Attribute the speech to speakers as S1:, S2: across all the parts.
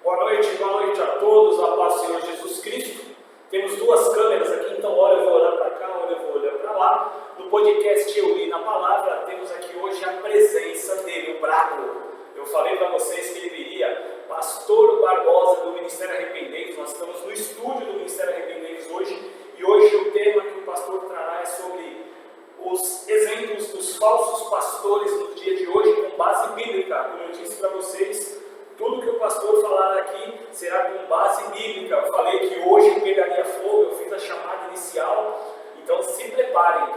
S1: Boa noite a todos, a paz do Senhor Jesus Cristo. Temos duas câmeras aqui, então hora eu vou olhar para cá, hora eu vou olhar para lá. No podcast Eu Li na Palavra, temos aqui hoje a presença dele, o Brabo. Eu falei para vocês que ele viria, Pastor Barbosa do Ministério Arrependei-vos. Nós estamos no estúdio do Ministério Arrependei-vos hoje, e hoje o tema que o pastor trará é sobre os exemplos dos falsos pastores no dia de hoje, com base bíblica. Como eu disse para vocês, tudo que o pastor falar aqui será com base bíblica. Eu falei que hoje pegaria fogo, eu fiz a chamada inicial, então se preparem,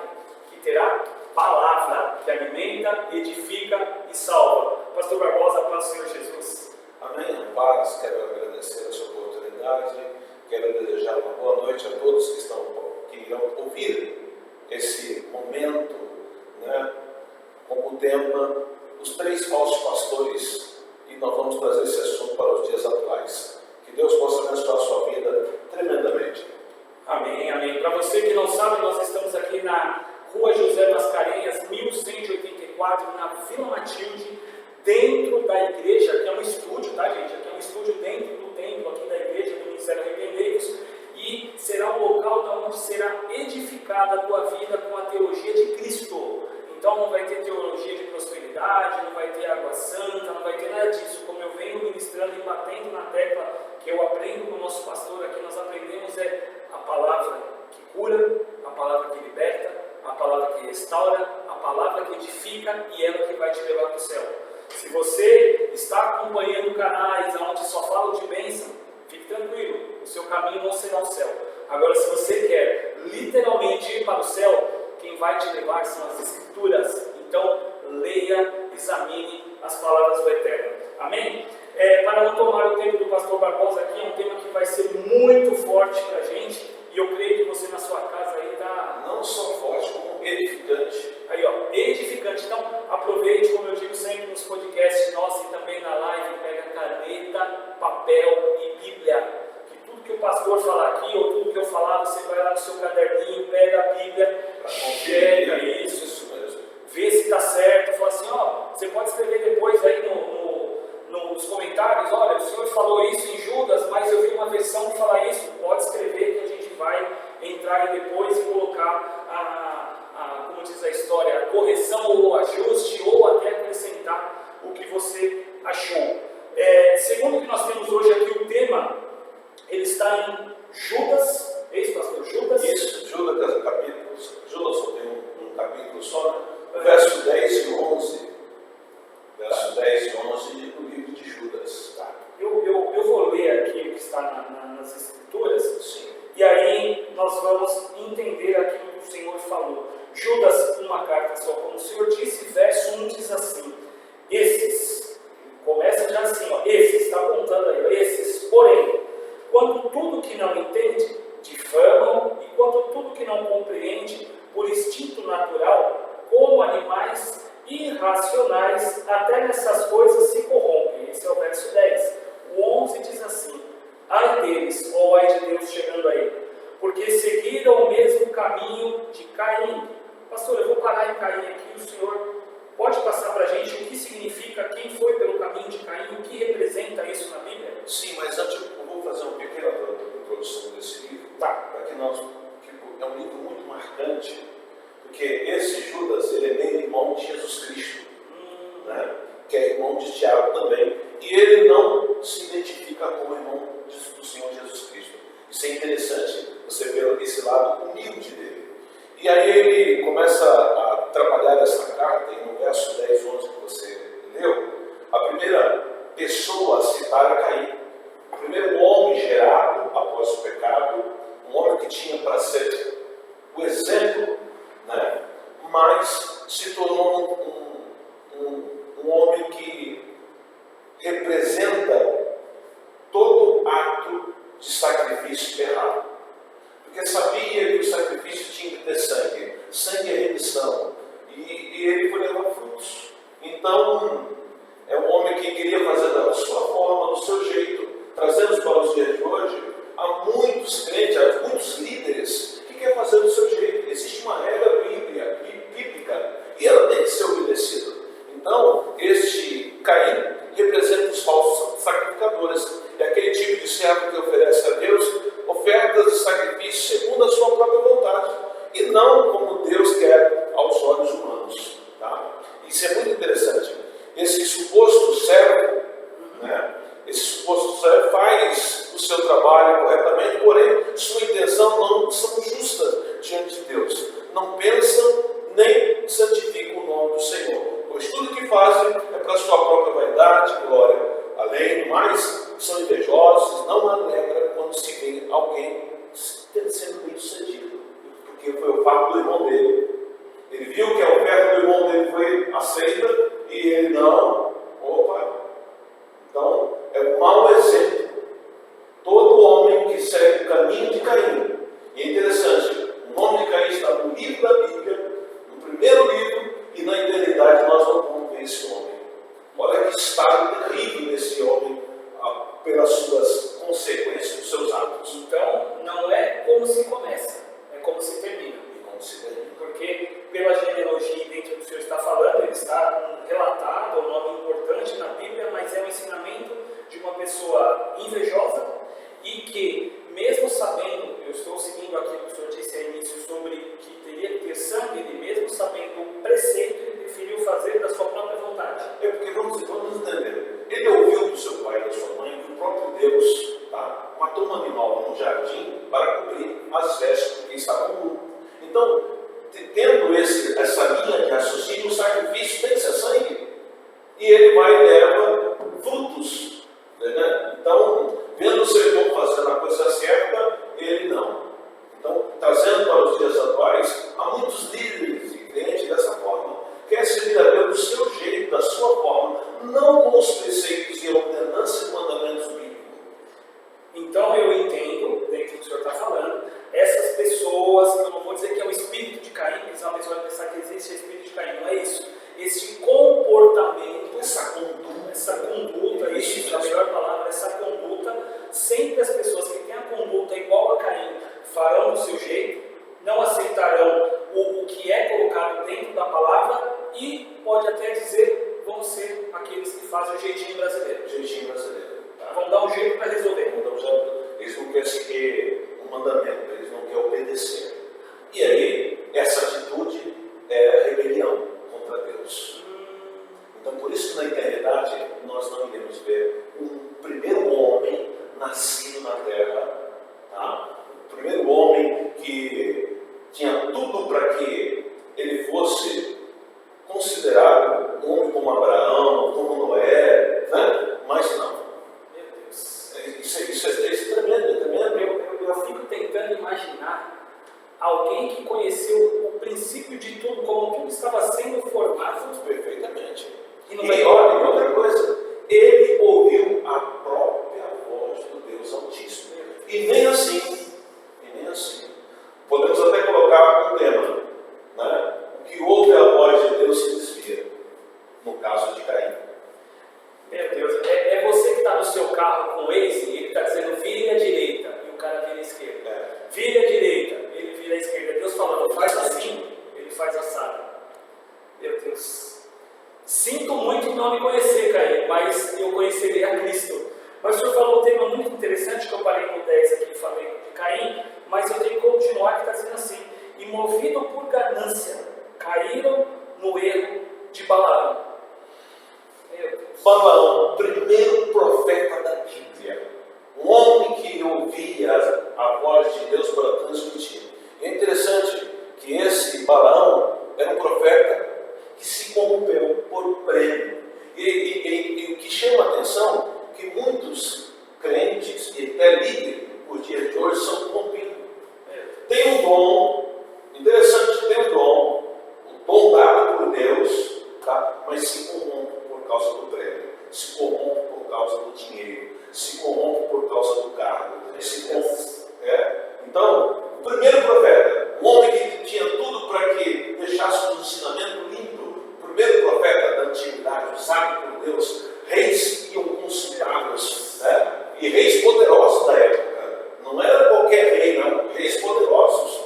S1: que terá palavra que alimenta, edifica e salva. Pastor Barbosa, paz do Senhor Jesus.
S2: Amém, paz. Quero agradecer a sua oportunidade, quero desejar uma boa noite a todos que irão ouvir esse momento, como tema, os três falsos pastores. E nós vamos trazer esse assunto para os dias atuais. Que Deus possa abençoar a sua vida tremendamente.
S1: Amém, amém. Para você que não sabe, nós estamos aqui na Rua José Mascarenhas, 1184, na Vila Matilde, dentro da igreja, que é um estúdio, tá, gente? Aqui é um estúdio dentro do templo aqui da igreja do Ministério Arrependei-vos, e será um local onde será edificada a tua vida com a teologia de Cristo. Então não vai ter teologia de prosperidade, não vai ter água santa, não vai ter nada disso. Como eu venho ministrando e batendo na tecla que eu aprendo com o nosso pastor aqui, nós aprendemos a palavra que cura, a palavra que liberta, a palavra que restaura, a palavra que edifica, e ela que vai te levar para o céu. Se você está acompanhando canais onde só falam de bênção, fique tranquilo, o seu caminho não será o céu. Agora, se você quer literalmente ir para o céu, quem vai te levar são as Escrituras. Então, leia, examine as palavras do Eterno. Amém? Para não tomar o tempo do pastor Barbosa aqui, é um tema que vai ser muito forte para a gente, e eu creio que você na sua casa aí está...
S2: Não só forte, como edificante.
S1: Aí, ó, edificante. Então, aproveite, como eu digo sempre nos podcasts nossos e também na live, pega caneta, papel e Bíblia. Que o pastor falar aqui, ou tudo que eu falar, você vai lá no seu caderninho, pega a Bíblia, chega isso mesmo, vê se está certo, fala assim, você pode escrever depois aí nos comentários, olha, o senhor falou isso em Judas, mas eu vi uma versão que fala isso, pode escrever que a gente vai entrar aí depois e colocar como diz a história, a correção ou ajuste, ou até acrescentar o que você achou. Segundo que nós temos hoje aqui o tema, ele está em Judas, é isso, pastor? Judas?
S2: Isso, Judas, Judas só tem um capítulo só, verso 10 e 11. Verso 10 e 11 do livro de Judas.
S1: Tá. Eu vou ler aqui o que está nas Escrituras.
S2: Sim.
S1: E aí nós vamos entender aquilo que o Senhor falou. Judas, uma carta só, como o Senhor disse, verso 1 diz assim: esses, começa já assim, esses, está apontando aí, esses, porém, quanto tudo que não entende, difamam, e quanto tudo que não compreende, por instinto natural, como animais irracionais, até nessas coisas se corrompem. Esse é o verso 10. O 11 diz assim: ai deles, ou ai de Deus chegando aí, porque seguiram o mesmo caminho de Caim. Pastor, eu vou parar em Caim aqui, o senhor pode passar para a gente o que significa, quem foi pelo caminho de Caim, o que representa isso na Bíblia?
S2: Sim, mas antes eu vou fazer uma pequena introdução desse livro,
S1: Tá.
S2: para que nós, é um livro muito marcante, porque esse Judas, ele é meio irmão de Jesus Cristo, que é irmão de Tiago também, e ele não se identifica como irmão do Senhor Jesus Cristo. Isso é interessante, você ver esse lado humilde dele. E aí ele começa a trabalhar essa carta, e no verso 10, 11 que você leu, a primeira pessoa a citar é Caim. O primeiro homem gerado após o pecado, um homem que tinha para ser o exemplo, mas se tornou um homem que representa todo ato de sacrifício errado. Porque sabia que o sacrifício tinha que ter sangue. Sangue é remissão. E ele foi levar frutos. Então, é um homem que queria fazer da sua forma, do seu jeito. Trazendo para os dias de hoje, há muitos crentes, há muitos líderes que querem fazer do seu jeito. Existe uma regra bíblica e ela tem que ser obedecida. Então, este Caim representa os falsos sacrificadores. E sua intenção não são justas diante de Deus. Não pensam nem santificam o nome do Senhor. Pois tudo que fazem é para a sua própria vaidade, glória. Além do mais, são invejosos, não alegra quando se vê alguém sendo bem sucedido. Porque foi o fato do irmão dele. Ele viu que a oferta do irmão dele foi aceita e ele não. Opa! Então, é um mau exemplo. Todo homem que segue o caminho de Caim. E é interessante, o nome de Caim está no livro da Bíblia, no primeiro livro, e na eternidade nós não vamos ver esse homem. Olha que estado terrível desse homem pelas suas consequências dos seus atos.
S1: Então, não é como se começa, é como se termina.
S2: E como se termina.
S1: Porque, pela genealogia dentro do que o senhor está falando, ele está relatado, é um nome importante na Bíblia, mas é um ensinamento de uma pessoa invejosa e que, mesmo sabendo, eu estou seguindo aquilo que o senhor disse ao início sobre que teria que ter sangue, ele mesmo sabendo o preceito, ele preferiu fazer da sua própria vontade.
S2: É porque vamos entender. Ele ouviu do seu pai e da sua mãe que o próprio Deus matou uma animal no jardim para cobrir as vestes porque estava nu. Então, tendo essa linha de raciocínio, o sacrifício tem que ser sangue. E ele vai e leva frutos. Né? Então, vendo o seu irmão fazendo a coisa certa, ele não. Então, trazendo para os dias atuais, há muitos líderes e crentes dessa forma. Quer servir a Deus do seu jeito, da sua forma, não com os preceitos e ordenanças e mandamentos bíblicos.
S1: Então eu entendo, dentro do que o senhor está falando, essas pessoas, eu não vou dizer que é o espírito de Caim, porque senão a pessoa vai pensar que existe o espírito de Caim, não é isso. Esse comportamento, essa conduta, isso, a melhor palavra, essa conduta, sempre as pessoas que têm a conduta igual a Caim farão do seu jeito, não aceitarão o que é colocado dentro da palavra e pode até dizer, vão ser aqueles que fazem o jeitinho brasileiro. Vão dar um jeito para resolver.
S2: Eles não querem seguir o mandamento, eles não querem obedecer. E aí, essa atitude é rebelião contra Deus. Então, por isso que na eternidade nós não iremos ver o primeiro homem nascido na terra, o primeiro homem que tinha tudo para que ele fosse considerado um homem como Abraão, como Noé, né? Mas não.
S1: Meu Deus.
S2: Isso é tremendo.
S1: Eu fico tentando imaginar alguém que conheceu o princípio de tudo, como tudo estava sendo formado.
S2: Perfeitamente.
S1: E
S2: olha, outra coisa, ele ouviu a própria voz do Deus Altíssimo. E nem assim. Podemos até colocar um tema, né? O que ouve a voz de Deus se desvia, no caso de Caim.
S1: Meu Deus, é você que está no seu carro com o Waze e ele está dizendo vire à direita e o cara vira à esquerda. Vire à direita, ele vira à esquerda. Deus falando, faz assim, ele faz assado. Meu Deus. Sinto muito não me conhecer, Caim, mas eu conhecerei a Cristo. Mas o senhor falou um tema muito interessante que eu parei no 10 aqui e falei de Caim, mas eu tenho que continuar que está dizendo assim, e movido por ganância, caíram no erro de Balaão.
S2: Balaão, primeiro profeta da Bíblia, um homem que ouvia a voz de Deus para transmitir. É interessante que esse Balaão era um profeta que se corrompeu por prêmio. E o que chama a atenção é que muitos crentes e até líderes, por dia de hoje, são corrompidos. Tem um dom, interessante, tem um dom, o dom dado por Deus, mas se corrompe por causa do prêmio, se corrompe por causa do dinheiro, se corrompe por causa do cargo, se corrompe. Então, o primeiro profeta, um homem que tinha tudo para que deixasse um ensinamento limpo, o primeiro profeta da antiguidade, usado por Deus, reis iam consultá-los, e reis poderosos da época. Não era qualquer rei, não, reis poderosos.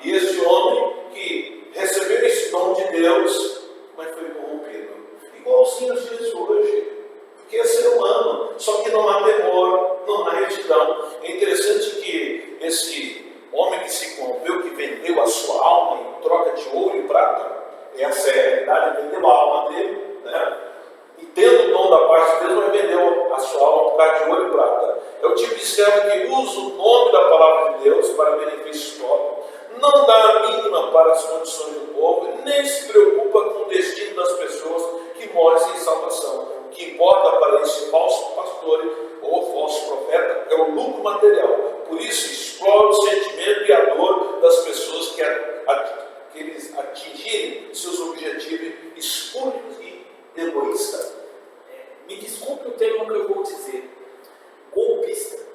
S2: E esse homem que recebeu esse dom de Deus, mas foi corrompido. Igualzinho os dias de hoje. Porque é ser humano, só que não há temor, não há retidão. É interessante que esse homem que se corrompeu, que vendeu a sua alma em troca de ouro e prata, essa é a realidade, vendeu a alma dele, né? E tendo o dom da parte de Deus, mas vendeu a sua alma por causa de ouro e prata. É o tipo de servo que usa o nome da palavra de Deus para benefício próprio, não dá a mínima para as condições do povo, nem se preocupa com o destino das pessoas que morrem sem salvação. O que importa para esse falso pastor ou falso profeta é o lucro material. Por isso, explora o sentimento e a dor das pessoas que eles atingirem seus objetivos espúrios e egoístas.
S1: Me desculpe o termo que eu vou dizer, golpista.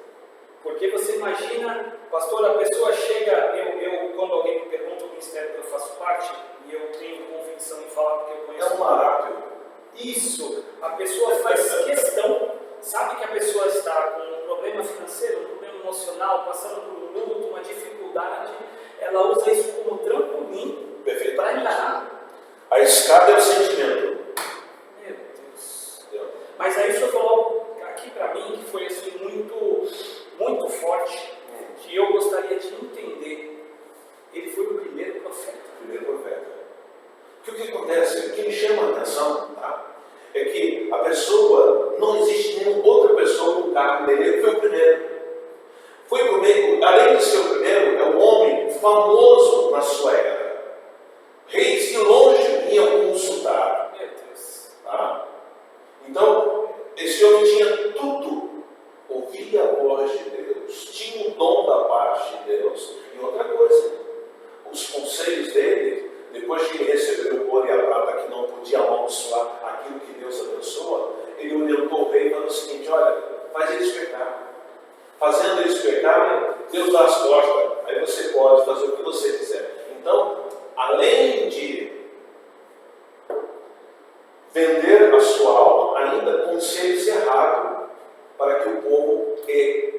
S1: Porque você imagina, pastor, a pessoa chega, quando alguém me pergunta o ministério que eu faço parte, e eu tenho convicção em falar porque eu conheço.
S2: É um marápio.
S1: Isso, a pessoa faz questão, sabe que a pessoa está com um problema financeiro, um problema emocional, passando por um luto, uma dificuldade, ela usa isso como trampolim para enganar.
S2: A escada é o sentimento.
S1: Meu Deus. Mas aí o senhor falou aqui para mim que foi assim muito forte, que eu gostaria de entender. Ele foi o primeiro profeta.
S2: O que acontece? O que me chama a atenção, tá? É que a pessoa, não existe nenhuma outra pessoa no cargo dele, ele foi o primeiro. Além de ser o primeiro, é um homem famoso na sua era. Reis de longe vinham consultar.
S1: Meu Deus.
S2: Tá? Então, esse homem tinha tudo. Ouvia a voz de Deus, tinha o dom da parte de Deus. E outra coisa, os conselhos dele, depois que ele recebeu o ouro e a prata que não podia amaldiçoar aquilo que Deus abençoa, ele orientou o rei e falou o seguinte: olha, faz eles pecar. Fazendo eles pecar, Deus dá as costas. Aí você pode fazer o que você quiser. Então, além de vender a sua alma, ainda conselhos errados para que o povo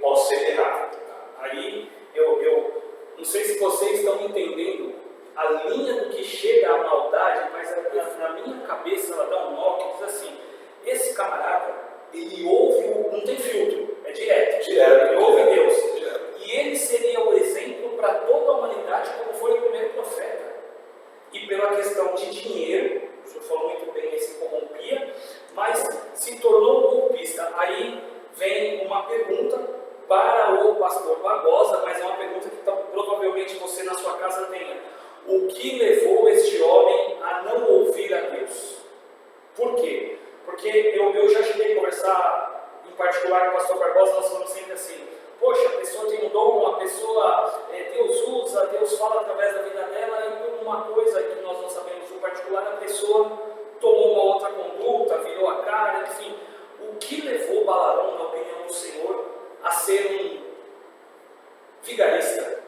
S2: possa ser errado.
S1: Aí, eu não sei se vocês estão entendendo a linha do que chega à maldade, mas na minha cabeça ela dá um nó que diz assim: esse camarada, ele ouve, não tem filtro, é direto. Ele ouve Deus. E ele seria o exemplo para toda a humanidade, como foi o primeiro profeta. E pela questão de dinheiro, o senhor falou muito bem, ele se corrompia, mas se tornou golpista. Aí vem uma pergunta para o pastor Barbosa, mas é uma pergunta que provavelmente você na sua casa tenha. O que levou este homem a não ouvir a Deus? Por quê? Porque eu já cheguei a conversar, em particular com o pastor Barbosa, nós falamos sempre assim: poxa, a pessoa tem um dom, a pessoa, Deus usa, Deus fala através da vida dela, e por uma coisa que nós não sabemos em particular, a pessoa tomou uma outra conduta, virou a cara, enfim. O que levou Balaão, na opinião do Senhor, a ser um vigarista?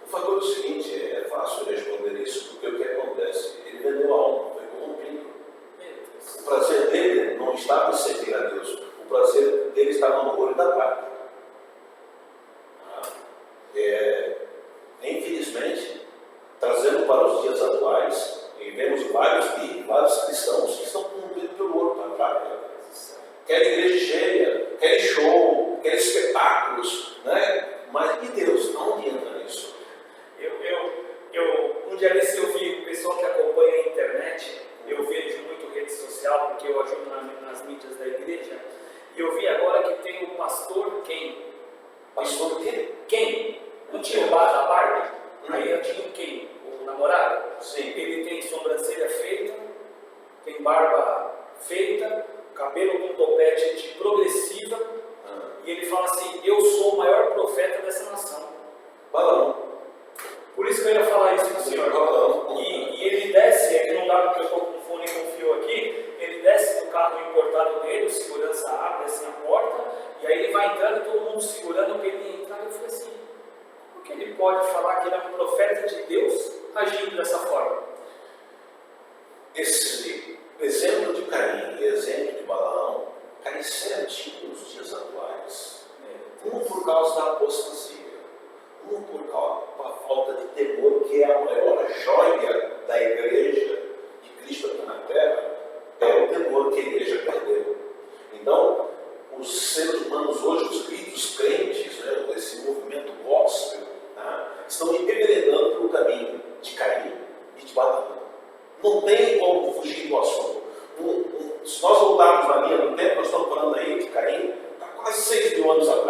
S2: O fator é o seguinte: é fácil responder isso, porque o que acontece? Ele vendeu a alma, foi corrompido. O prazer dele não estava em servir a Deus, o prazer dele estava no ouro da prata. Infelizmente, trazendo para os dias atuais, e vemos vários cristãos que estão corrompidos pelo ouro da prata. Querem igreja cheia, querem show, querem espetáculos, né? Mas e Deus? Onde entra nisso?
S1: Um dia desse eu vi o pessoal que acompanha a internet, eu vejo muito rede social, porque eu ajudo nas mídias da igreja, e eu vi agora que tem o pastor Ken.
S2: Pastor o quê?
S1: Ken. Não tinha o bar da Barbie? Aí eu tinha o Ken, o namorado.
S2: Sim.
S1: Ele tem sobrancelha feita, tem barba feita, cabelo com topete de progressiva, e ele fala assim: eu sou o maior profeta dessa nação.
S2: Balaão.
S1: Por isso que eu ia falar isso para o senhor. E ele desce, é que não dá porque eu estou com o fone com fio aqui, ele desce do carro importado dele, o segurança abre assim a porta, e aí ele vai entrando, todo mundo segurando para ele entrar. Eu falei assim: como que ele pode falar que ele é um profeta de Deus agindo dessa forma?
S2: Esse exemplo de Caim e exemplo de Balaão caem certinho nos dias atuais. Um por causa da apostasia, um por causa da falta de temor, que é a maior joia da igreja de Cristo aqui na terra, é o temor que a igreja perdeu. Então, os seres humanos hoje, os crentes, né, esse movimento gospel, né, estão enveredando pelo caminho de Caim e de Balaão. Não tem como fugir do assunto. Se nós voltarmos na linha do tempo, nós estamos falando aí de Caim, há quase 6.000 anos atrás.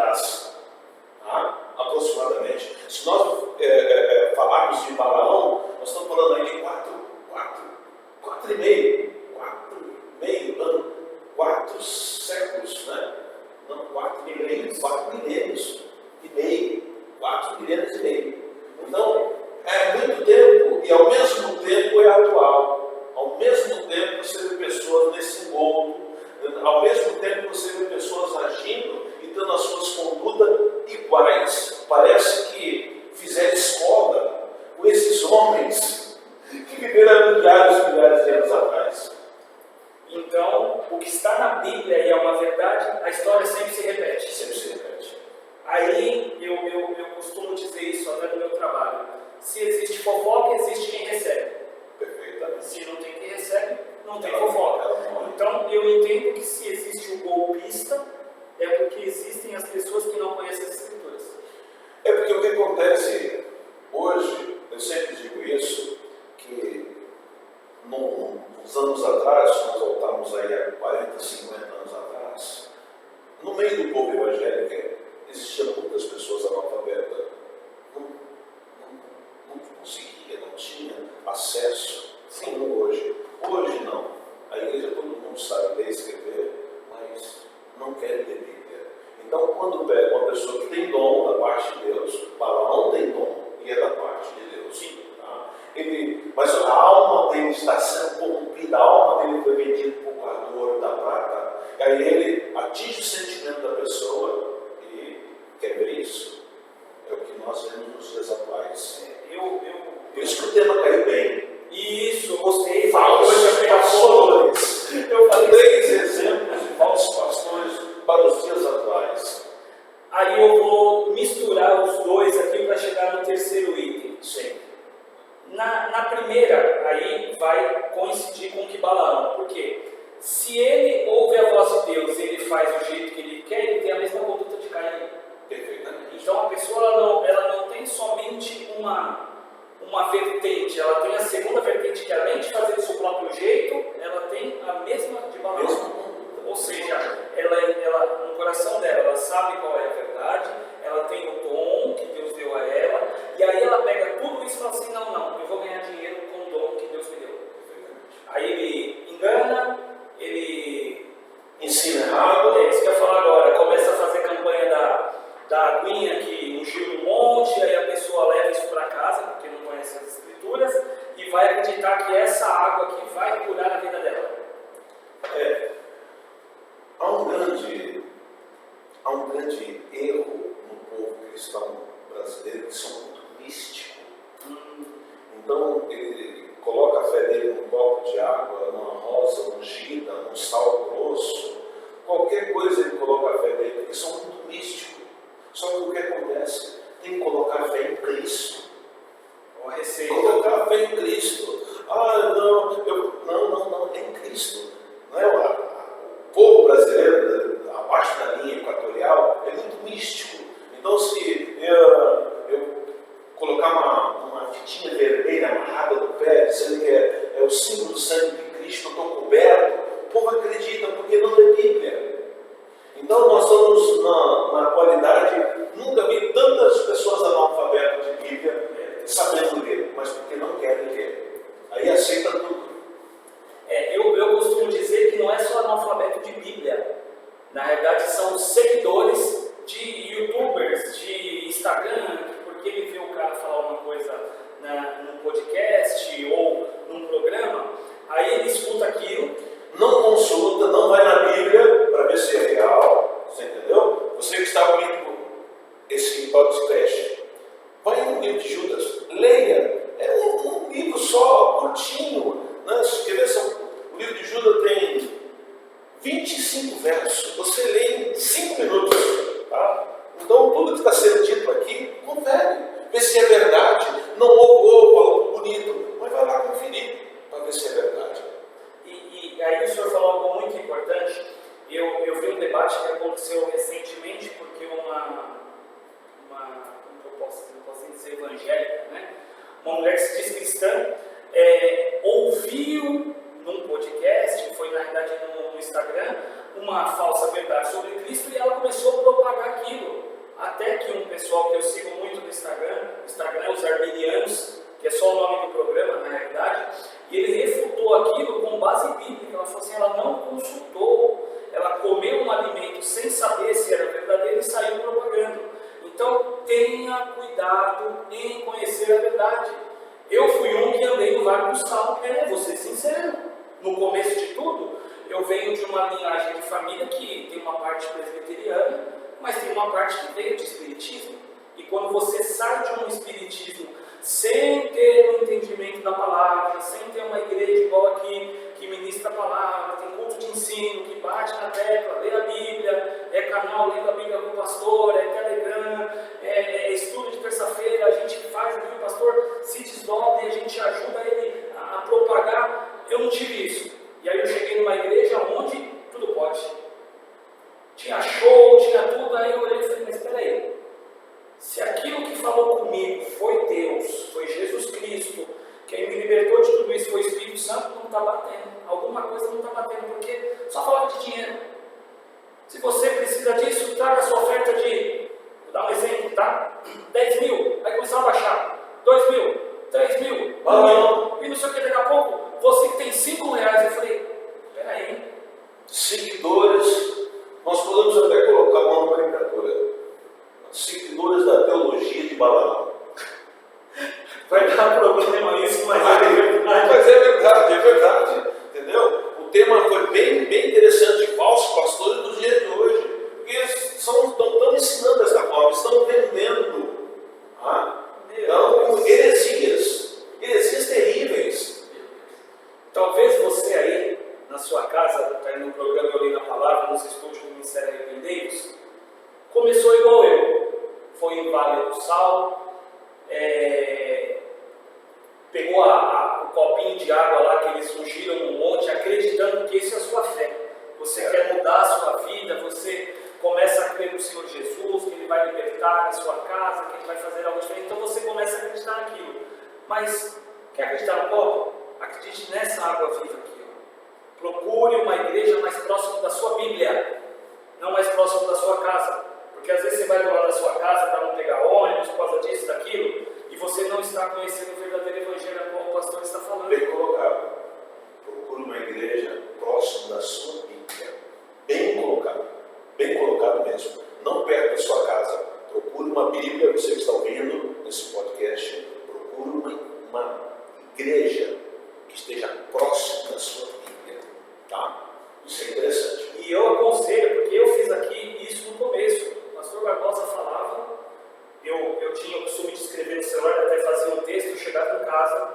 S1: Então, o que está na Bíblia e é uma verdade, a história sempre se repete.
S2: Sempre se repete.
S1: Aí eu costumo dizer isso até no meu trabalho. Se existe fofoca, existe quem recebe.
S2: Perfeitamente.
S1: Se não tem quem recebe, não tem fofoca. Então eu entendo que se existe o golpista, é porque existem as pessoas que não conhecem as escrituras.
S2: É porque o que acontece hoje, eu sempre digo isso, que uns anos atrás, se nós voltarmos aí a 40, 50 anos atrás, no meio do povo evangélico existiam muitas pessoas analfabetas. Não conseguia, não tinha acesso, como hoje. Hoje não. A igreja, todo mundo sabe ler e escrever, mas não quer ler Bíblia. Então, quando pega uma pessoa que tem dom da parte de Deus, fala, não tem dom, e é da parte de Deus. Sim, tá? Mas a alma dele está sendo corrompida, a alma dele foi vendida por causa do ouro e da prata, e aí ele atinge o sentimento da pessoa e quer ver isso. É o que nós vemos nos dias atuais. Por isso que o tema caiu bem.
S1: Isso, eu gostei.
S2: Falsos pastores. Eu falei 3 exemplos de falsos pastores para os dias atuais.
S1: Aí eu vou misturar os dois aqui para chegar no terceiro item.
S2: Sim.
S1: Na primeira, aí vai coincidir com o que Balaão. Por quê? Se ele ouve a voz de Deus e ele faz do jeito que ele quer, ele tem a mesma conduta de Caim.
S2: Perfeitamente.
S1: Então a pessoa ela não tem somente uma vertente, ela tem a segunda vertente que além de fazer do seu próprio jeito, ela tem a mesma de Balaão. Ou seja, ela, no coração dela, ela sabe qual é a verdade, ela tem o dom que Deus deu a ela, e aí ela pega tudo isso e fala assim, não, eu vou ganhar dinheiro com o dom que Deus me deu. Aí ele engana, ele
S2: ensina errado.
S1: É isso que eu ia falar agora, começa a fazer campanha da aguinha que ungiu no monte, aí a pessoa leva isso para casa, porque não conhece as escrituras, e vai acreditar que essa água aqui vai curar a vida dela.
S2: Há um grande erro no povo cristão brasileiro que são muito místico. Então ele coloca a fé dele num copo de água, numa rosa ungida, num sal grosso, qualquer coisa ele coloca a fé dele, porque são muito místicos. Só que o que acontece? Tem que colocar a fé em Cristo. Colocar a fé em Cristo. Não, é em Cristo. Não é o povo brasileiro, abaixo da linha equatorial, é muito místico. Então, se eu colocar uma fitinha vermelha amarrada no pé, dizendo que é o símbolo do sangue de Cristo, eu estou coberto, o povo acredita, porque não é Bíblia. Então, nós estamos na qualidade, nunca vi tantas pessoas analfabetas de Bíblia sabendo ler, mas porque não querem ler. Aí aceita tudo.
S1: Eu costumo dizer que não é só analfabeto de Bíblia. Na realidade, são seguidores de youtubers, de Instagram, porque ele vê o cara falar uma coisa num podcast ou num programa, aí ele escuta aquilo,
S2: não consulta, não vai na Bíblia para ver se é real, você entendeu? Você que está ouvindo esse podcast, vai no livro de Judas, leia, é um livro só, curtinho, né? Se quer ver, o livro de Judas tem 25 versos, você lê em 5 minutos, tá? Então tudo que está sendo dito aqui, confere, vê se é verdade, não falou bonito, mas vai lá conferir, para ver se é verdade.
S1: E aí o senhor falou algo muito importante. Eu vi um debate que aconteceu recentemente, porque como eu posso dizer, evangélica, né? Uma mulher que se diz cristã, ouviu num podcast, foi na verdade no Instagram, uma falsa verdade sobre Cristo, e ela começou a propagar aquilo. Até que um pessoal que eu sigo muito no Instagram é os Arminianos, que é só o nome do programa na realidade, e ele refutou aquilo com base bíblica. Ela falou assim, ela não consultou, ela comeu um alimento sem saber se era verdadeiro e saiu propagando. Então tenha cuidado em conhecer a verdade. Eu fui um que andei no Vale do Sal, vou ser sincero, no começo de tudo, eu venho de uma linhagem de família que tem uma parte presbiteriana, mas tem uma parte que veio de espiritismo. E quando você sai de um espiritismo sem ter um entendimento da palavra, sem ter uma igreja igual aqui, que ministra a palavra, tem culto de ensino, que bate na tecla, lê a Bíblia, é canal Lendo a Bíblia com o pastor, é Telegram, é estudo de terça-feira, a gente faz aqui, o pastor se desdobra e a gente ajuda ele a propagar. Eu não tive isso. E aí eu cheguei numa igreja onde tudo pode. Tinha show, tinha tudo, aí eu olhei e falei, mas espera aí. Se aquilo que falou comigo foi Deus, foi Jesus Cristo, quem me libertou de tudo isso foi o Espírito Santo, não está batendo. Alguma coisa não está batendo, porque só falava de dinheiro. Se você precisa disso, traga a sua oferta de, vou dar um exemplo, tá? 10 mil, aí começou a baixar. 2 mil, 3 mil, 1 mil, e não sei o que, daqui a pouco, você que tem 5 reais, eu falei, peraí.
S2: Seguidores, nós podemos até colocar uma nomenclatura. Seguidores da teologia de Balaão.
S1: Vai dar problema isso, mas
S2: é verdade, entendeu? O tema foi bem interessante, falsos pastores dos dias de hoje, porque eles estão ensinando dessa forma, estão vendendo. Então, heresias terríveis.
S1: Talvez você aí, na sua casa, está aí no programa Eu Li na Palavra, nos estúdios do Ministério Arrependeiros, começou igual eu, foi em Vale do Sal, pegou o copinho de água lá que eles ungiram no monte, acreditando que isso é a sua fé. Você quer mudar a sua vida, você começa a crer no Senhor Jesus, que Ele vai libertar a sua casa, que Ele vai fazer algo diferente, então você começa a acreditar naquilo. Mas, quer acreditar no copo? Acredite nessa água viva aqui. Procure uma igreja mais próxima da sua Bíblia, não mais próximo da sua casa. Porque às vezes você vai do lado da sua casa para não pegar ônibus, por causa disso, daquilo, e você não está conhecendo o verdadeiro evangelho como o pastor está falando.
S2: Bem colocado. Procure uma igreja próxima da sua Bíblia. Bem colocado mesmo. Não perto da sua casa. Procure uma Bíblia, você que está ouvindo nesse podcast, procure uma igreja que esteja próxima da sua Bíblia. Tá? Isso é interessante.
S1: E eu aconselho, porque eu fiz aqui isso no começo. O pastor Barbosa falava, eu tinha o costume de escrever no celular, até fazia um texto, eu chegava em casa,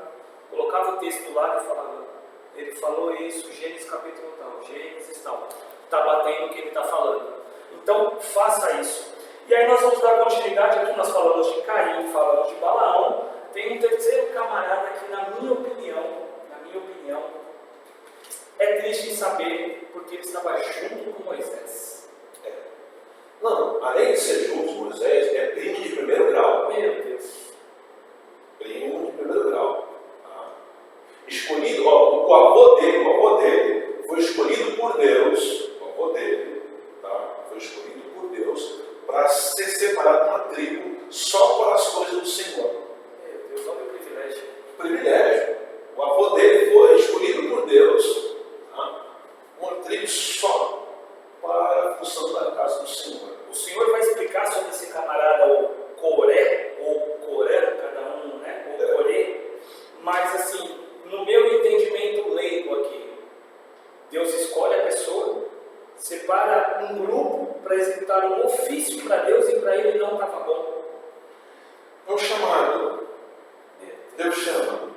S1: colocava o texto do lado e falava, ele falou isso, Gênesis capítulo tal, Gênesis tal, está batendo o que ele está falando. Então, faça isso. E aí nós vamos dar continuidade aqui, nós falamos de Caim, falamos de Balaão, tem um terceiro camarada que, na minha opinião, é triste em saber, porque ele estava junto com Moisés.
S2: Não, além de ser junto com Moisés, é primo de primeiro grau.
S1: Meu Deus.
S2: Primo de primeiro grau. Escolhido, o avô dele foi escolhido por Deus, o avô dele, foi escolhido por Deus para ser separado de uma tribo só para as coisas do Senhor.
S1: Meu Deus, olha o privilégio.
S2: Privilégio. O avô dele foi escolhido por Deus, uma tribo só para a função da casa do Senhor.
S1: O Senhor vai explicar sobre esse camarada, o Coré, ou Corã, cada um, né? Ou Coré. Mas assim, no meu entendimento leigo aqui, Deus escolhe a pessoa, separa um grupo para executar um ofício para Deus e para ele não estava bom.
S2: É um chamado. Deus chama.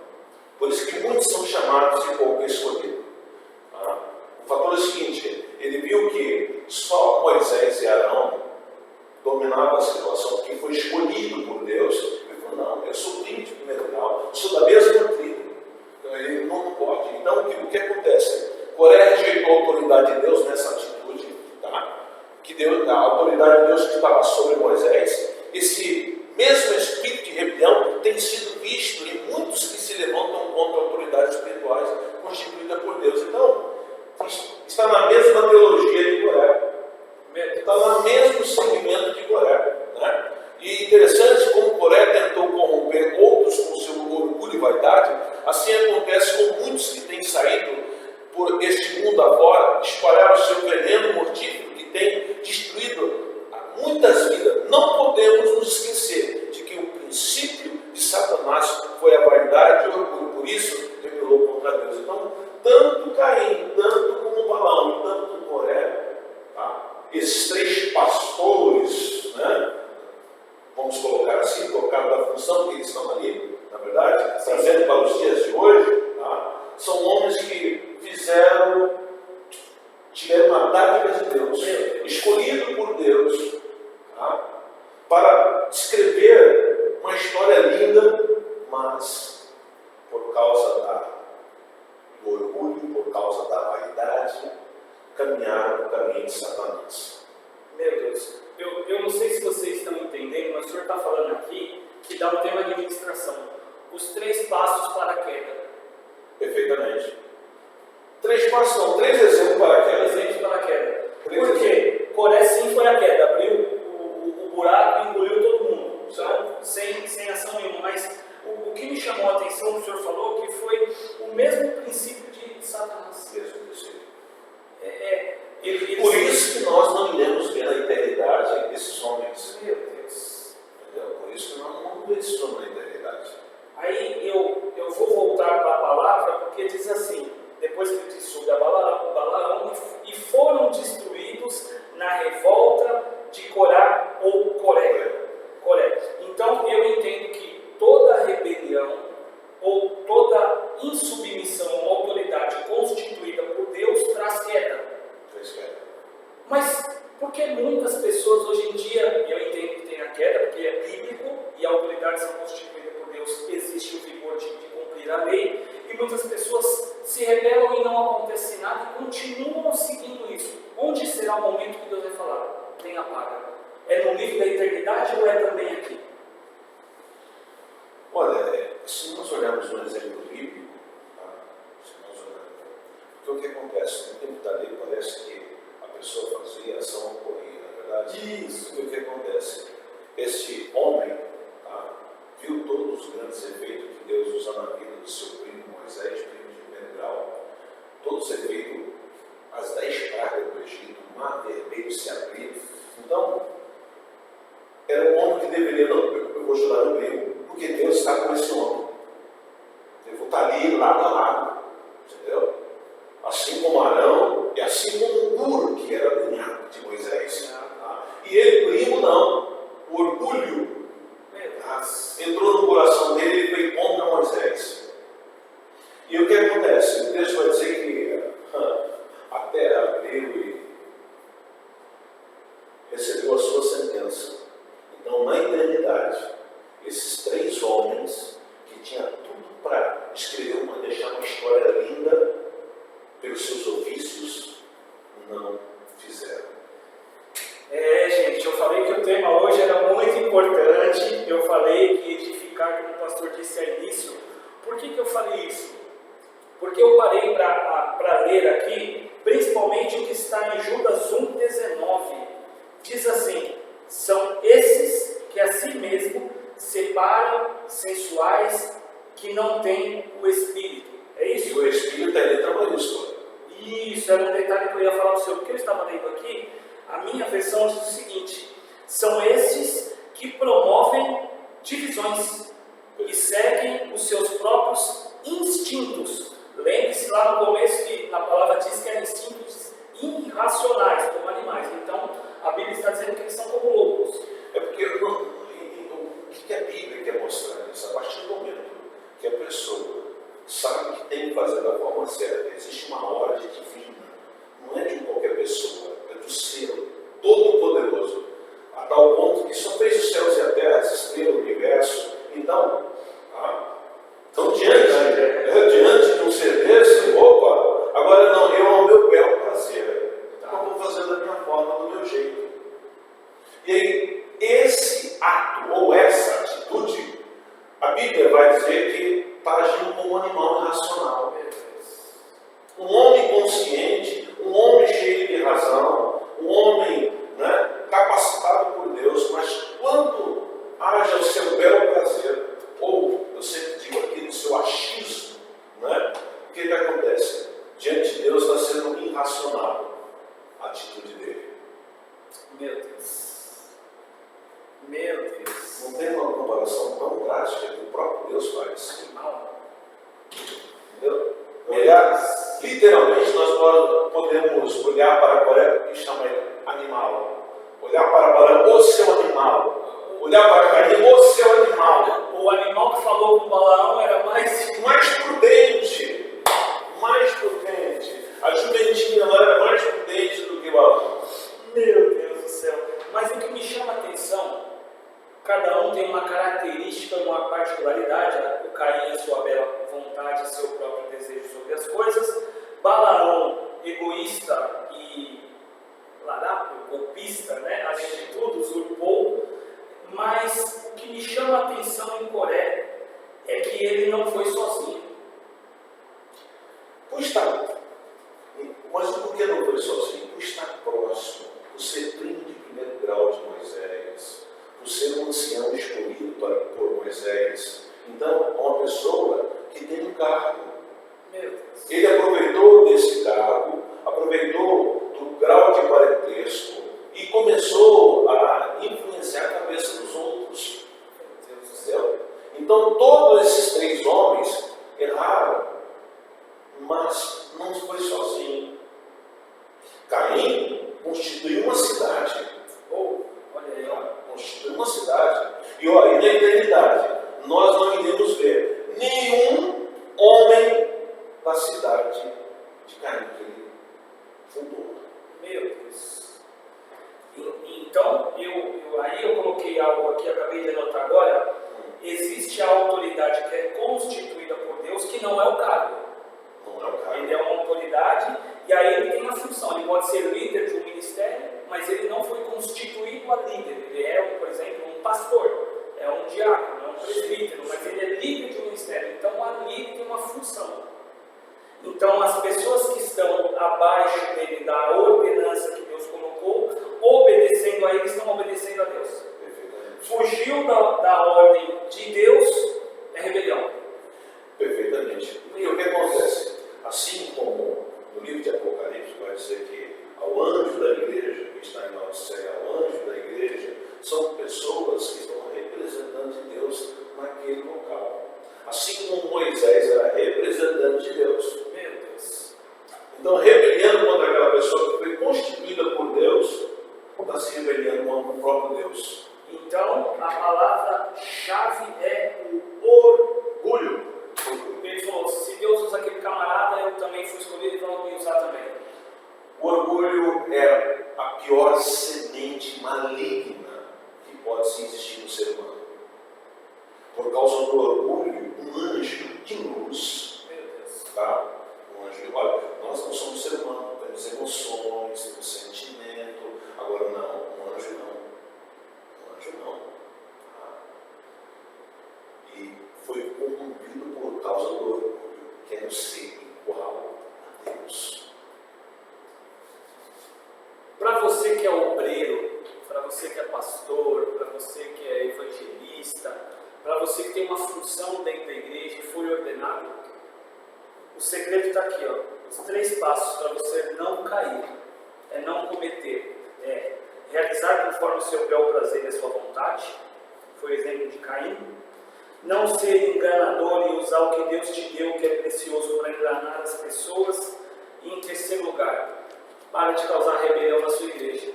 S2: Por isso que muitos são chamados e pouco escolhidos. O fator é o seguinte, ele viu que só Moisés e Arão dominavam a situação, porque foi escolhido por Deus. Ele falou, não, eu sou primo de primeiro grau, sou da mesma tribo. Então ele não pode. Então o que acontece? Coré rejeitou a autoridade de Deus nessa atitude, que Deus, a autoridade de Deus que estava sobre Moisés. Esse mesmo espírito de rebelião tem sido visto em muitos que se levantam contra autoridades espirituais constituídas por Deus. Então, está na mesma teologia de Coré, está no mesmo segmento de Coré. E interessante como Coré tentou corromper outros com seu orgulho e vaidade, assim acontece com muitos que têm saído por este mundo afora, espalharam o seu veneno mortífero que tem destruído muitas vidas. Não podemos nos esquecer de que o princípio de Satanás foi a vaidade e o orgulho, por isso rebelou contra Deus. Então, tanto Caim, tanto como Balaão, tanto como Coré, esses três pastores, vamos colocar assim, por causa da função que eles estão ali, na verdade, trazendo para os dias de hoje, são homens que fizeram era uma dádiva de Deus, escolhido por Deus, tá? Para escrever uma história linda, mas por causa do orgulho, por causa da vaidade, caminharam no caminho de Satanás.
S1: Meu Deus, eu não sei se vocês estão entendendo, mas o senhor está falando aqui que dá um tema de administração. Os 3 passos para a queda.
S2: Perfeitamente. 3 passos, não, 3 exemplos para a queda.
S1: Exemplos para a queda. Por quê? Coré sim foi a queda, abriu o buraco e engoliu todo mundo. Então, sem ação nenhuma. Mas o que me chamou a atenção, o senhor falou, que foi o mesmo princípio de Satanás.
S2: Mesmo princípio.
S1: Por
S2: isso que nós não iremos ver na eternidade esses homens.
S1: Meu Deus.
S2: Entendeu? Por isso que nós não vamos ver esses homens na eternidade.
S1: Aí eu vou voltar para a palavra, porque diz assim, depois que ele disse sobre Balaão, e foram destruídos na revolta de Corá ou Coré. Então eu entendo que toda rebelião ou toda insubmissão a uma autoridade constituída por Deus traz queda. Mas porque muitas pessoas hoje em dia, eu entendo que tem a queda, porque é bíblico e a autoridade são constituída por Deus, existe o vigor de cumprir a lei, e muitas pessoas se rebelam e não acontece nada e continuam seguindo isso. Onde será o momento que Deus vai falar? Tem a paga. É no nível da eternidade ou é também aqui?
S2: Olha, se nós olharmos um exemplo bíblico, tá? Porque o que acontece? No tempo da lei parece que a pessoa fazia, a ação ocorria, na verdade. Isso. Porque o que acontece? Este homem, tá? Viu todos os grandes efeitos que Deus usa na vida do seu primo Moisés, primo de primeiro grau, todos os efeitos, as 10 pragas do Egito, o mar vermelho se abriu. Então, era um homem que deveria, não, eu vou ajudar o primo, porque Deus está com esse homem. Eu vou estar ali, lado a lado, entendeu? Assim como Arão, e assim como o Ur, que era cunhado de Moisés. Tá? E ele, primo, não. O orgulho entrou no coração dele e veio contra Moisés. E o que acontece? O texto vai dizer que a terra abriu e recebeu a sua sentença. Então, na eternidade, esses 3 homens que tinham tudo para escrever deixar uma história linda pelos seus ofícios, não fizeram.
S1: Gente, eu falei que o tema hoje era muito importante. Eu falei que edificar, como o pastor disse ao início. Por que eu falei isso? Porque eu parei para ler aqui, principalmente o que está em Judas 1,19. Diz assim: são esses que a si mesmo separam, sensuais, que não têm o Espírito. É isso?
S2: E o Espírito é letra maiúscula.
S1: Isso, era um detalhe que eu ia falar para o senhor. Porque eu estava lendo aqui, a minha versão diz o seguinte: são esses que promovem divisões e seguem os seus próprios instintos. Lembre-se lá no começo que a palavra diz que eram instintos irracionais, como animais. Então, a Bíblia está dizendo que eles são como loucos.
S2: É porque o que a Bíblia quer mostrar isso? A partir do momento que a pessoa sabe que tem que fazer da forma certa, existe uma ordem divina, não é de qualquer pessoa, é do ser todo-poderoso, a tal ponto que só fez os céus e a terra, as estrelas, o universo. Então, diante de um ser desse, opa, agora não, eu ao meu bel prazer, então vou fazer da minha forma, do meu jeito. E aí, esse ato ou essa atitude, a Bíblia vai dizer que está agindo como um animal irracional. Um homem consciente, um homem cheio de razão, um homem, né, capacitado por Deus, mas quando haja o seu belo prazer, ou eu sempre digo aqui no seu achismo, né, o que acontece? Diante de Deus está sendo irracional a atitude dele.
S1: Meu Deus. Meu Deus.
S2: Não tem uma comparação tão drástica que o próprio Deus faz. Entendeu? Literalmente nós podemos olhar para Coré e chamar ele animal. Olhar para Balaão, o seu animal. Olhar para Caim, o seu animal.
S1: O animal que falou com Balaão era mais
S2: prudente. Mais prudente. A jumentinha lá era mais prudente do que o Balão.
S1: Meu Deus do céu. Mas o que me chama a atenção, cada um tem uma característica, uma particularidade. O Caim, a sua bela vontade, seu próprio desejo sobre as coisas. Balaão, egoísta e larápio, golpista, né? Além de tudo, usurpou. Mas o que me chama a atenção em Coré é que ele não foi sozinho.
S2: Por estar, mas por que não foi sozinho? Por estar próximo, por ser primo de primeiro grau de Moisés, por ser um ancião escolhido por Moisés. Então, é uma pessoa que tem um cargo.
S1: Meu Deus.
S2: Ele aproveitou desse cargo, aproveitou do grau de parentesco e começou a influenciar a cabeça dos outros. Entendeu? Então, todos esses 3 homens erraram, mas não foi sozinho. Caim constituiu uma cidade.
S1: Olha aí, ó.
S2: Constituiu uma cidade. E olha, na eternidade, nós não iremos ver nenhum homem da cidade de Caim que ele fundou.
S1: Meu Deus. Então, aí eu coloquei algo aqui, acabei de anotar agora. Existe a autoridade que é constituída por Deus, que não é o cargo.
S2: Não é o cara.
S1: Ele é uma autoridade e aí ele tem a função. Ele pode ser líder de um ministério, mas ele não foi constituído a líder. Ele é, por exemplo, um pastor, é um diácono, é um presbítero, mas ele é líder de um ministério. Então, ali ele tem uma função. Então, as pessoas que estão abaixo dele, da ordenança que Deus colocou, obedecendo a ele, estão obedecendo a Deus. Fugiu da ordem de Deus, é rebelião.
S2: Perfeitamente. E o que acontece? Assim como no livro de Apocalipse vai dizer que ao anjo da igreja, que está em Laodiceia, ao anjo da igreja, são pessoas que estão representando de Deus naquele local. Assim como Moisés era representante de Deus.
S1: Meu Deus.
S2: Então, rebeliando contra aquela pessoa que foi constituída por Deus, está se rebeliando contra o próprio Deus.
S1: Então, a palavra-chave é o orgulho. Ele falou, se Deus usa aquele camarada, eu também fui escolhido, então eu vou usar também.
S2: O orgulho é a pior semente maligna que pode existir no ser humano. Por causa do orgulho, um anjo de luz,
S1: Meu Deus.
S2: tá? Um anjo, olha, nós não somos ser humano, temos emoções, temos sentimento. Agora não, um anjo não. Um anjo não. Tá? E foi corrompido por causa do orgulho, querendo ser igual a Deus.
S1: Para você que é obreiro, para você que é pastor, para você que é evangelista, para você que tem uma função dentro da igreja e foi ordenado, o segredo está aqui, ó. Os 3 passos para você não cair, é não cometer, é realizar conforme o seu bel prazer e a sua vontade, foi o exemplo de Caim, não ser enganador e usar o que Deus te deu, que é precioso, para enganar as pessoas, e em terceiro lugar, para de causar rebelião na sua igreja.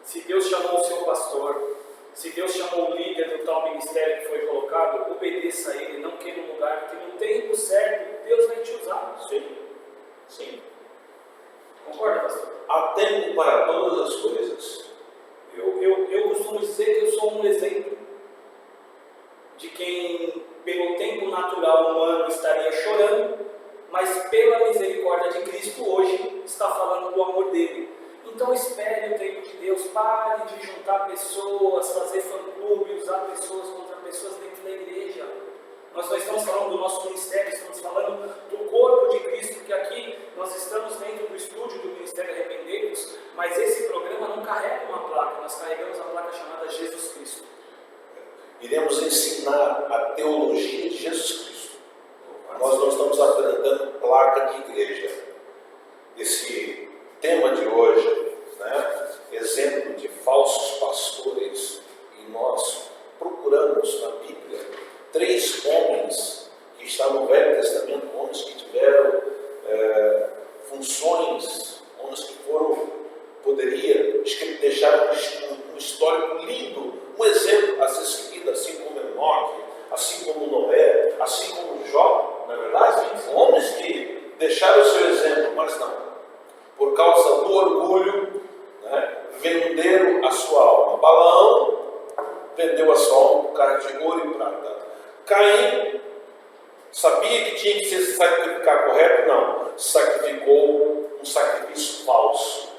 S1: Se Deus chamou o seu pastor, se Deus chamou o líder do tal ministério que foi colocado, obedeça a ele, não queira um lugar, porque no tempo certo, Deus vai te usar.
S2: Sim, sim.
S1: Concorda, pastor?
S2: Há tempo para todas as coisas.
S1: Eu costumo dizer que eu sou um exemplo de quem, pelo tempo natural humano, estaria chorando, mas pela misericórdia de Cristo, hoje, está falando do amor dele. Então espere o tempo de Deus, pare de juntar pessoas, fazer fã-clube, usar pessoas contra pessoas dentro da igreja. Nós não estamos falando do nosso ministério, estamos falando do corpo de Cristo, porque aqui nós estamos dentro do estúdio do Ministério Arrependeiros, mas esse programa não carrega uma placa, nós carregamos a placa chamada Jesus Cristo.
S2: Iremos ensinar a teologia de Jesus Cristo. Nós não estamos apresentando placa de igreja. Esse tema de hoje, né, exemplo de falsos pastores, e nós procuramos na Bíblia 3 homens que estavam no Velho Testamento, homens que tiveram funções, homens que poderia deixar um histórico lindo, um exemplo a ser seguido, assim como Enoque, assim como Noé, assim como Jó, não é verdade? Homens que deixaram o seu exemplo, mas não. venderam a sua alma. Balaão vendeu a sua alma por causa de ouro e prata. Caim sabia que tinha que se sacrificar correto? Não. Sacrificou um sacrifício falso.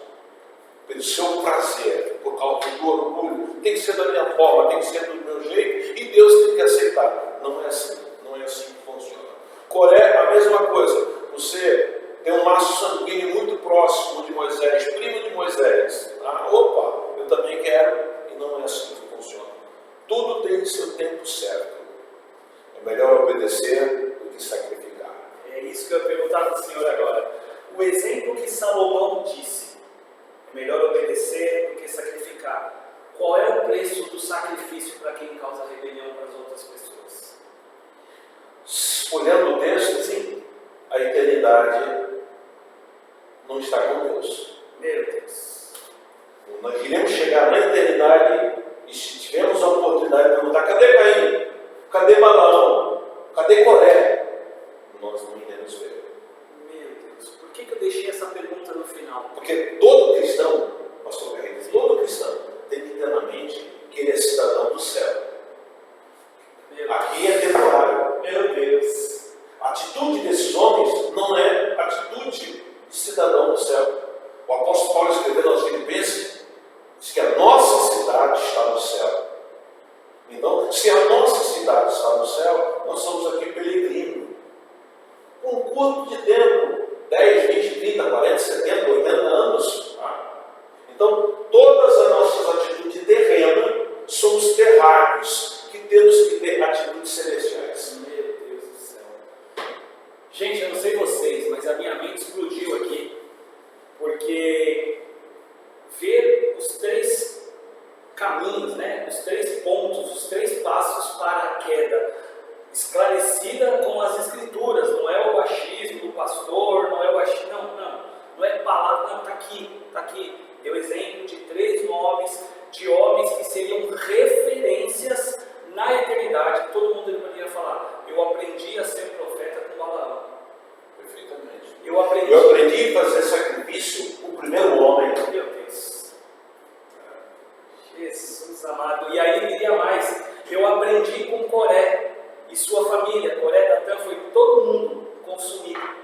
S2: Pelo seu prazer, por causa do orgulho. Tem que ser da minha forma, tem que ser do meu jeito. E Deus tem que aceitar. Não é assim. Não é assim que funciona. Coré, a mesma coisa. Você tem um laço sanguíneo muito próximo de Moisés, primo de Moisés. Opa, eu também quero. E não é assim que funciona. Tudo tem seu tempo certo. É melhor obedecer do que sacrificar.
S1: É isso que eu ia perguntar para o senhor agora. O exemplo que Salomão disse, é melhor obedecer do que sacrificar. Qual é o preço do sacrifício para quem causa rebelião para as outras pessoas?
S2: Olhando o texto, sim, a eternidade não está com Deus.
S1: Meu Deus.
S2: Nós iremos chegar na eternidade e se tivermos a oportunidade de perguntar, cadê Caim? Cadê Balaão? Cadê Coré? Nós não iremos ver.
S1: Meu Deus, por que eu deixei essa pergunta no final?
S2: Porque todo cristão, pastor Carlos, todo cristão tem que ter na mente que ele é cidadão do céu. Aqui é temporário.
S1: Meu Deus.
S2: A atitude desses homens não é atitude de cidadão do céu. O apóstolo Paulo escrevendo aos Filipenses diz que a nossa cidade está no céu. Então, se a nossa cidade está no céu, nós somos aqui peregrinos. Com um curto de tempo, 10, 20, 30, 40, 70, 80 anos. Então, todas as nossas atitudes terrenas somos terráqueos, que temos que ter atitudes celestiais.
S1: Meu Deus do céu. Gente, eu não sei vocês, mas a minha mente explodiu aqui, porque ver os três caminhos, né? Os três pontos, os três passos para a queda, esclarecida com as escrituras, não é o achismo do pastor, não é o achismo, não é palavra, não, está aqui, deu exemplo de 3 nomes, de homens que seriam referências na eternidade, que todo mundo deveria falar, eu aprendi a ser profeta com Balaão.
S2: Perfeitamente.
S1: Eu
S2: aprendi a fazer sacrifício o primeiro homem.
S1: Meu Deus. Jesus amado. E aí diria mais, eu aprendi com Coré e sua família. Coré e Datã foi todo mundo consumido.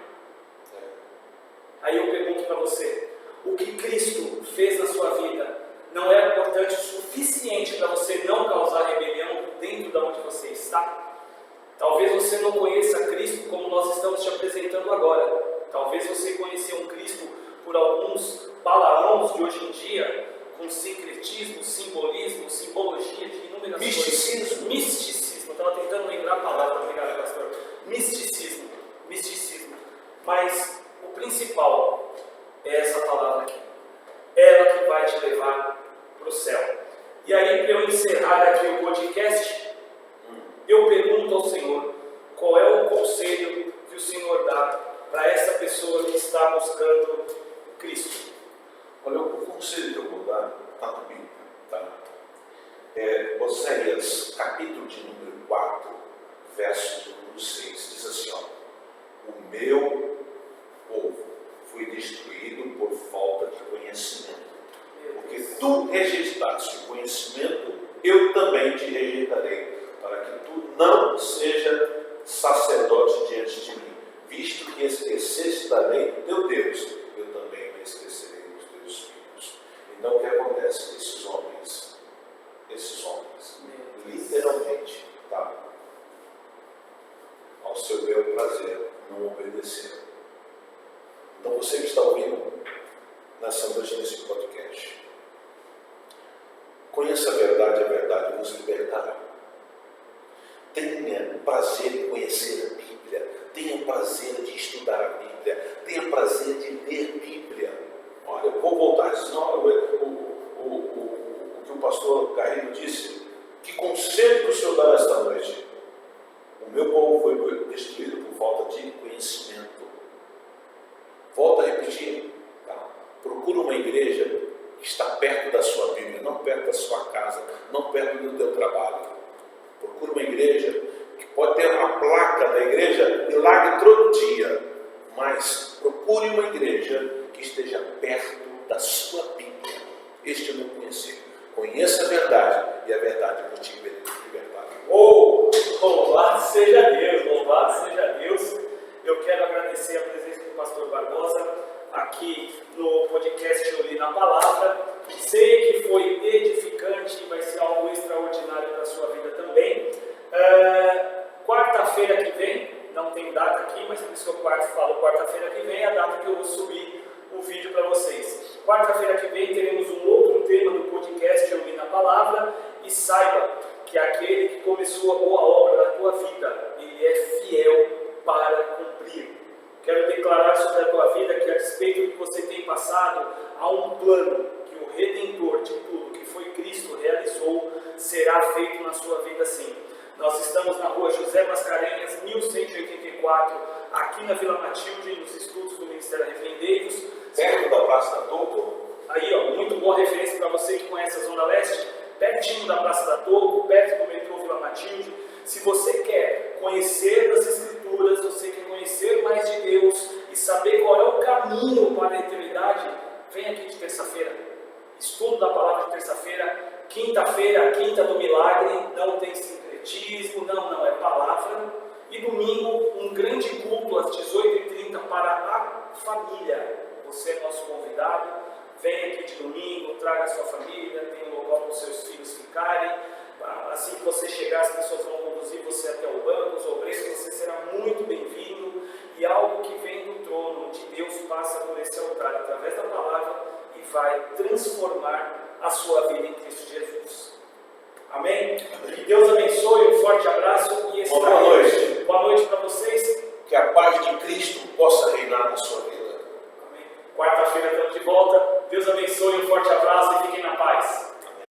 S1: Aí eu pergunto para você, o que Cristo fez na sua vida não é importante o suficiente para você não causar rebelião dentro de onde você está? Talvez você não conheça Cristo como nós estamos te apresentando agora. Talvez você conheceu um Cristo por alguns balaões de hoje em dia, com sincretismo, simbolismo, simbologia de inúmeras coisas. Misticismo. Estava tentando lembrar a palavra, obrigado, pastor. Misticismo. Mas o principal é essa palavra aqui. Ela que vai te levar para o céu. E aí, para eu encerrar aqui o podcast, eu pergunto ao Senhor, qual é o conselho que o Senhor dá para essa pessoa que está buscando Cristo?
S2: Olha, o conselho que eu vou dar está na Bíblia. Tá? Oséias, capítulo de número 4, verso de número 6, diz assim, o meu povo foi destruído por falta de conhecimento. Porque tu rejeitaste o conhecimento, eu também te rejeitarei, para que tu não seja sacerdote diante de mim. Visto que esqueceste da lei do teu Deus, eu também me esquecerei dos teus filhos. Então o que acontece? Esses homens, literalmente, tá? Ao seu bel prazer, não obedeceram. Então você que está ouvindo nessa noite, nesse podcast, conheça a verdade nos libertará. Tenha prazer em conhecer a Bíblia, tenha prazer de estudar a Bíblia, tenha prazer de ler a Bíblia. Olha, eu vou voltar a dizer, o que o pastor Carrilho disse, que conselho que o Senhor dá nesta noite? O meu povo foi destruído por falta de conhecimento. Volto a repetir, tá? Procura uma igreja que está perto da sua Bíblia, não perto da sua casa, não perto do teu trabalho. Procura uma igreja que pode ter uma placa da igreja milagre todo dia, mas procure uma igreja que esteja perto da sua Bíblia. este eu não conheci. Conheça a verdade, e a verdade vos te libertar.
S1: Louvado seja Deus, louvado seja Deus. Eu quero agradecer a presença do pastor Barbosa aqui no podcast Eu Li na Palavra. Sei que foi edificante e vai ser algo extraordinário para a sua vida também. Quarta-feira que vem, não tem data aqui, mas por isso que eu falo quarta-feira que vem, é a data que eu vou subir o vídeo para vocês. Quarta-feira que vem teremos um outro tema do podcast Eu Li na Palavra, e saiba que aquele que começou a boa obra na tua vida, ele é fiel para cumprir. Quero declarar sobre a tua vida que, a despeito do que você tem passado, há um plano que o Redentor de tudo, que foi Cristo, realizou, será feito na sua vida sim. Nós estamos na rua José Mascarenhas, 1184, aqui na Vila Matilde, nos estudos do Ministério Arrependeiros.
S2: Perto da Praça da Toco.
S1: Aí, ó, muito boa referência para você que conhece a Zona Leste, pertinho da Praça da Toco, perto do metrô Vila Matilde. Se você quer conhecer das Escrituras, você quer conhecer mais de Deus e saber qual é o caminho para a eternidade, vem aqui de terça-feira. Estudo da palavra de terça-feira, quinta-feira, a quinta do milagre, não tem sincretismo, não, é palavra. E domingo, um grande culto às 18h30 para a família. Você é nosso convidado, vem aqui de domingo, traga a sua família, tem um local para os seus filhos ficarem. Assim que você chegar, as pessoas vão conduzir você até o banco, os obreiros, você será muito bem-vindo. E algo que vem do trono de Deus passa por esse altar, através da palavra, e vai transformar a sua vida em Cristo Jesus. Amém? Que Deus abençoe, um forte abraço e
S2: Boa noite.
S1: Boa noite para vocês.
S2: Que a paz de Cristo possa reinar na sua vida.
S1: Amém. Quarta-feira estamos de volta. Deus abençoe, um forte abraço.